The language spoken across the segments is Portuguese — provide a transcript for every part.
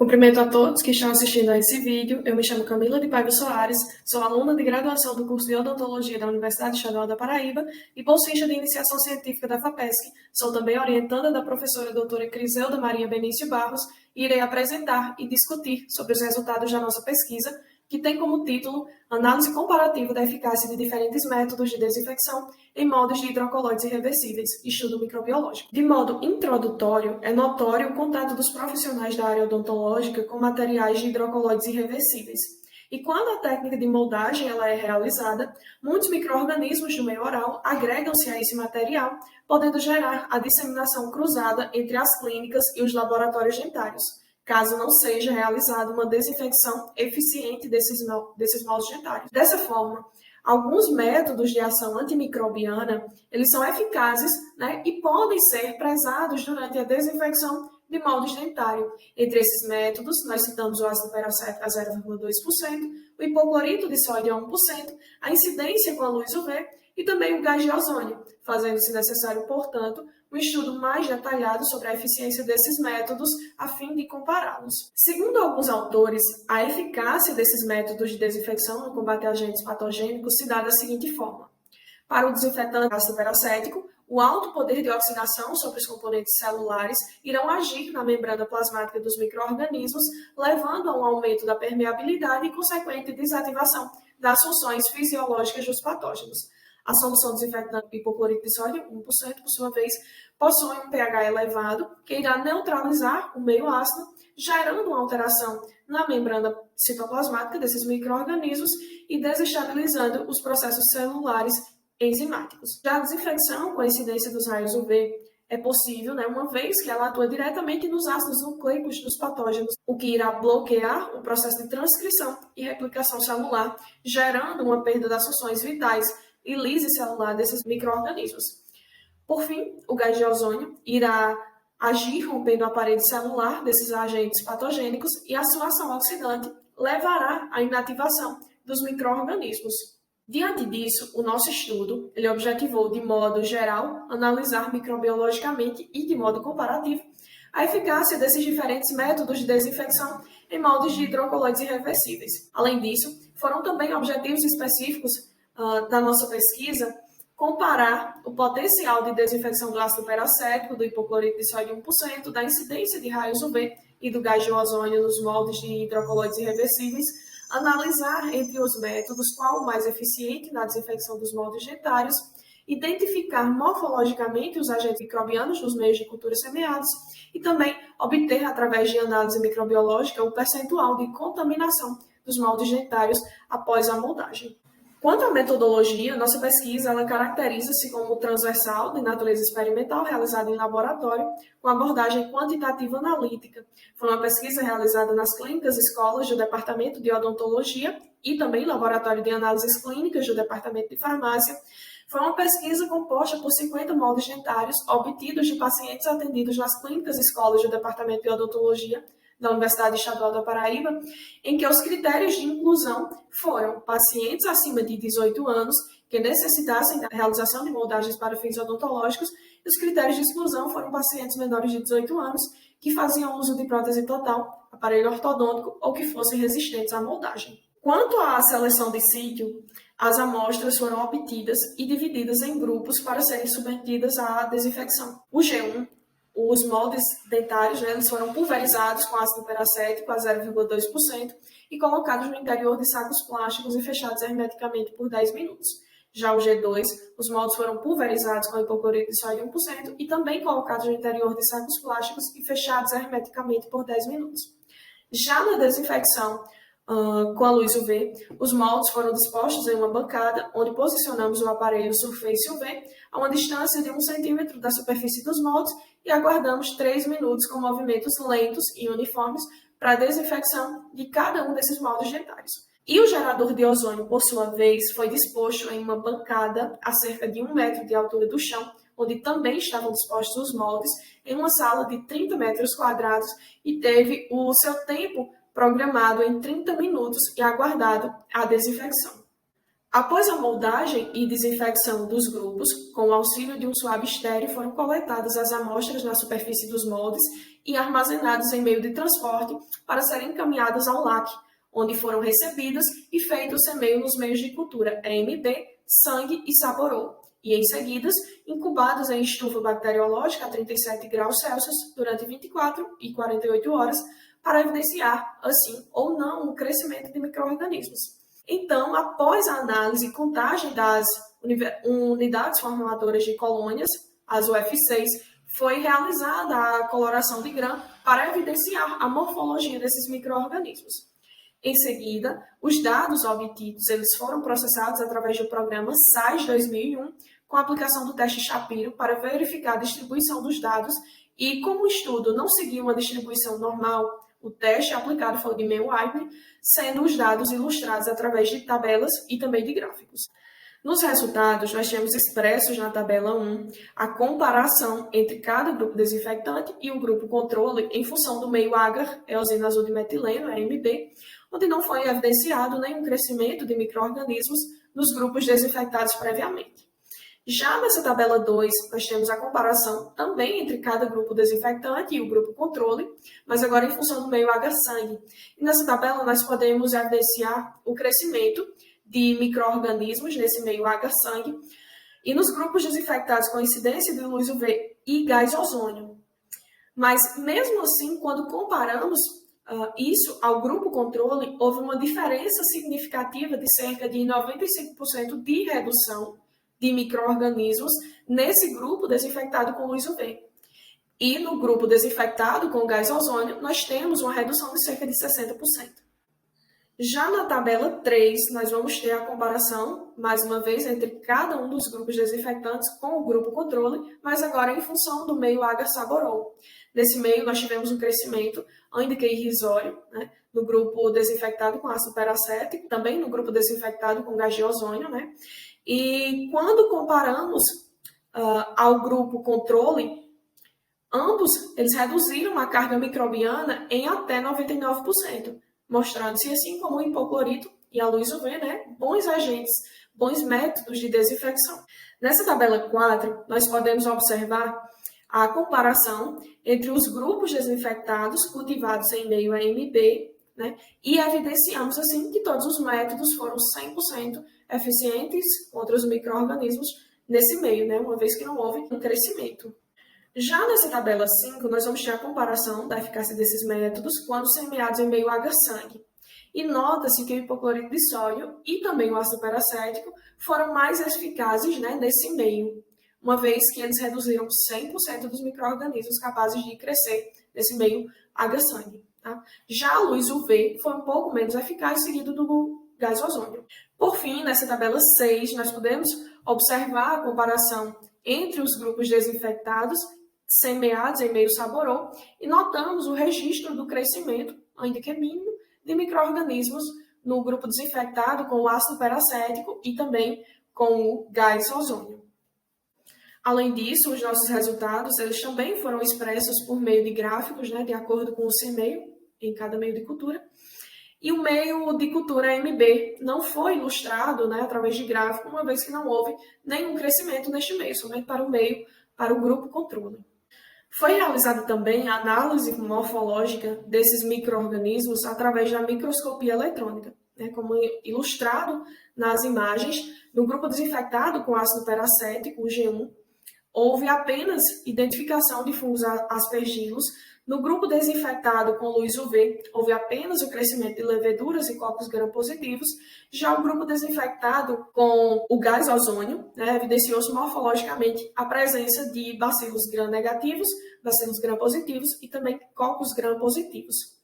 Cumprimento a todos que estão assistindo a esse vídeo. Eu me chamo Camila de Paiva Soares, sou aluna de graduação do curso de Odontologia da Universidade Estadual da Paraíba e bolsista de iniciação científica da FAPESC. Sou também orientanda da professora doutora Criselda Maria Benício Barros e irei apresentar e discutir sobre os resultados da nossa pesquisa, que tem como título Análise comparativa da eficácia de diferentes métodos de desinfecção em moldes de hidrocoloides irreversíveis, estudo microbiológico. De modo introdutório, é notório o contato dos profissionais da área odontológica com materiais de hidrocoloides irreversíveis. E quando a técnica de moldagem ela é realizada, muitos micro-organismos do meio oral agregam-se a esse material, podendo gerar a disseminação cruzada entre as clínicas e os laboratórios dentários, caso não seja realizada uma desinfecção eficiente desses moldes dentários. Dessa forma, alguns métodos de ação antimicrobiana, eles são eficazes, e podem ser prezados durante a desinfecção de moldes dentários. Entre esses métodos, nós citamos o ácido peracético a 0,2%, o hipoclorito de sódio a 1%, a incidência com a luz UV e também o gás de ozônio, fazendo-se necessário, portanto, um estudo mais detalhado sobre a eficiência desses métodos a fim de compará-los. Segundo alguns autores, a eficácia desses métodos de desinfecção no combate a agentes patogênicos se dá da seguinte forma. Para o desinfetante ácido peracético, o alto poder de oxidação sobre os componentes celulares irão agir na membrana plasmática dos micro-organismos, levando a um aumento da permeabilidade e consequente desativação das funções fisiológicas dos patógenos. A solução desinfetante hipoclorito de sódio, 1%, por sua vez, possui um pH elevado, que irá neutralizar o meio ácido, gerando uma alteração na membrana citoplasmática desses micro-organismos e desestabilizando os processos celulares enzimáticos. Já a desinfecção com a incidência dos raios UV é possível, uma vez que ela atua diretamente nos ácidos nucleicos dos patógenos, o que irá bloquear o processo de transcrição e replicação celular, gerando uma perda das funções vitais e lise celular desses micro-organismos. Por fim, o gás de ozônio irá agir rompendo a parede celular desses agentes patogênicos e a sua ação oxidante levará à inativação dos micro-organismos. Diante disso, o nosso estudo ele objetivou, de modo geral, analisar microbiologicamente e de modo comparativo a eficácia desses diferentes métodos de desinfecção em moldes de hidrocoloides irreversíveis. Além disso, foram também objetivos específicos da nossa pesquisa comparar o potencial de desinfecção do ácido peracético, do hipoclorito de sódio 1%, da incidência de raios UV e do gás de ozônio nos moldes de hidrocoloides irreversíveis, analisar entre os métodos qual o mais eficiente na desinfecção dos moldes dentários, identificar morfologicamente os agentes microbianos nos meios de cultura semeados e também obter, através de análise microbiológica, o percentual de contaminação dos moldes dentários após a moldagem. Quanto à metodologia, nossa pesquisa ela caracteriza-se como transversal, de natureza experimental, realizada em laboratório, com abordagem quantitativa analítica. Foi uma pesquisa realizada nas clínicas escolas do Departamento de Odontologia e também laboratório de análises clínicas do Departamento de Farmácia. Foi uma pesquisa composta por 50 moldes dentários obtidos de pacientes atendidos nas clínicas escolas do Departamento de Odontologia da Universidade Estadual da Paraíba, em que os critérios de inclusão foram pacientes acima de 18 anos que necessitassem da realização de moldagens para fins odontológicos, e os critérios de exclusão foram pacientes menores de 18 anos que faziam uso de prótese total, aparelho ortodôntico ou que fossem resistentes à moldagem. Quanto à seleção de sítio, as amostras foram obtidas e divididas em grupos para serem submetidas à desinfecção. O G1, os moldes dentários, eles foram pulverizados com ácido peracético a 0,2% e colocados no interior de sacos plásticos e fechados hermeticamente por 10 minutos. Já o G2, os moldes foram pulverizados com hipoclorito de sódio 1% e também colocados no interior de sacos plásticos e fechados hermeticamente por 10 minutos. Já na desinfecção com a luz UV, os moldes foram dispostos em uma bancada, onde posicionamos o aparelho Surface UV a uma distância de 1 centímetro da superfície dos moldes e aguardamos 3 minutos com movimentos lentos e uniformes para a desinfecção de cada um desses moldes dentários. E o gerador de ozônio, por sua vez, foi disposto em uma bancada a cerca de 1 metro de altura do chão, onde também estavam dispostos os moldes, em uma sala de 30 metros quadrados e teve o seu tempo programado em 30 minutos e aguardado a desinfecção. Após a moldagem e desinfecção dos grupos, com o auxílio de um suave estéreo, foram coletadas as amostras na superfície dos moldes e armazenadas em meio de transporte para serem encaminhadas ao LAC, onde foram recebidas e feito o semeio nos meios de cultura EMB, sangue e saborou, e em seguida incubados em estufa bacteriológica a 37 graus Celsius durante 24 e 48 horas para evidenciar, assim ou não, o crescimento de micro-organismos. Então, após a análise e contagem das unidades formuladoras de colônias, as UF6, foi realizada a coloração de grã para evidenciar a morfologia desses micro-organismos. Em seguida, os dados obtidos eles foram processados através do programa SAIS 2001, com a aplicação do teste Shapiro para verificar a distribuição dos dados e, como o estudo não seguia uma distribuição normal, o teste aplicado foi o de May-Whitney, sendo os dados ilustrados através de tabelas e também de gráficos. Nos resultados, nós temos expressos na tabela 1 a comparação entre cada grupo desinfectante e o grupo controle em função do meio agar, eosina azul de metileno, EMB, onde não foi evidenciado nenhum crescimento de micro-organismos nos grupos desinfectados previamente. Já nessa tabela 2, nós temos a comparação também entre cada grupo desinfectante e o grupo controle, mas agora em função do meio agar-sangue. E nessa tabela nós podemos evidenciar o crescimento de micro-organismos nesse meio agar-sangue e nos grupos desinfectados com incidência de luz UV e gás ozônio. Mas mesmo assim, quando comparamos isso ao grupo controle, houve uma diferença significativa de cerca de 95% de redução de micro-organismos nesse grupo desinfectado com luz UV. E no grupo desinfectado com gás ozônio, nós temos uma redução de cerca de 60%. Já na tabela 3, nós vamos ter a comparação, mais uma vez, entre cada um dos grupos desinfectantes com o grupo controle, mas agora em função do meio agar-saborol. Nesse meio, nós tivemos um crescimento, ainda que irrisório, né, no grupo desinfectado com ácido peracético, também no grupo desinfectado com gás de ozônio, né? E quando comparamos ao grupo controle, ambos eles reduziram a carga microbiana em até 99%, mostrando-se assim como o hipoclorito e a luz UV, né, bons agentes, bons métodos de desinfecção. Nessa tabela 4, nós podemos observar a comparação entre os grupos desinfectados cultivados em meio AMB, né, e evidenciamos assim que todos os métodos foram 100% eficientes contra os micro-organismos nesse meio, né, uma vez que não houve um crescimento. Já nessa tabela 5, nós vamos ter a comparação da eficácia desses métodos quando semeados em meio agar-sangue. E nota-se que o hipoclorito de sódio e também o ácido peracético foram mais eficazes, né, nesse meio, uma vez que eles reduziram 100% dos micro-organismos capazes de crescer nesse meio agar-sangue. Tá? Já a luz UV foi um pouco menos eficaz, seguido do gás ozônio. Por fim, nessa tabela 6, nós podemos observar a comparação entre os grupos desinfectados semeados em meio saborol e notamos o registro do crescimento, ainda que é mínimo, de micro-organismos no grupo desinfectado com o ácido peracético e também com o gás ozônio. Além disso, os nossos resultados eles também foram expressos por meio de gráficos, né, de acordo com o semeio em cada meio de cultura. E o meio de cultura MB não foi ilustrado, né, através de gráfico, uma vez que não houve nenhum crescimento neste meio, somente para o meio, para o grupo controle. Foi realizada também a análise morfológica desses micro-organismos através da microscopia eletrônica, né, como ilustrado nas imagens. No grupo desinfectado com ácido peracético, o G1, houve apenas identificação de fungos aspergilos. No grupo desinfectado com luz UV, houve apenas o crescimento de leveduras e cocos gram-positivos. Já o grupo desinfectado com o gás ozônio, né, evidenciou-se morfologicamente a presença de bacilos gram-negativos, bacilos gram-positivos e também cocos gram-positivos.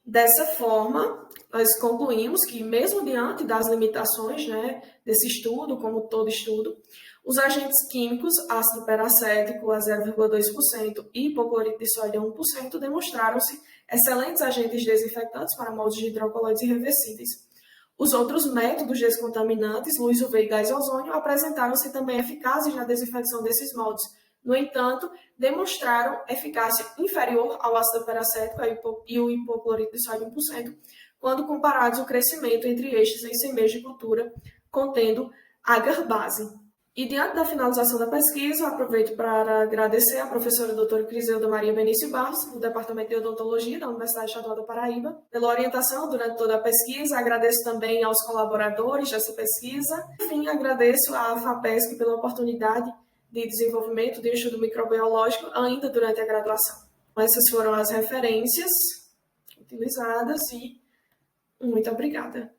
Dessa forma, nós concluímos que, mesmo diante das limitações, né, desse estudo, como todo estudo, os agentes químicos, ácido peracético a 0,2% e hipoclorito de sódio a 1%, demonstraram-se excelentes agentes desinfectantes para moldes de hidrocolóides irreversíveis. Os outros métodos descontaminantes, luz UV e gás ozônio, apresentaram-se também eficazes na desinfecção desses moldes. No entanto, demonstraram eficácia inferior ao ácido peracético e o hipoclorito de sódio 1%, quando comparados o crescimento entre estes em semeios de cultura contendo agar base. E diante da finalização da pesquisa, aproveito para agradecer à professora doutora Criselda Maria Benício Barros, do Departamento de Odontologia da Universidade Estadual da Paraíba, pela orientação durante toda a pesquisa. Agradeço também aos colaboradores dessa pesquisa. Enfim, agradeço à FAPESC pela oportunidade de desenvolvimento de um estudo microbiológico ainda durante a graduação. Essas foram as referências utilizadas e muito obrigada.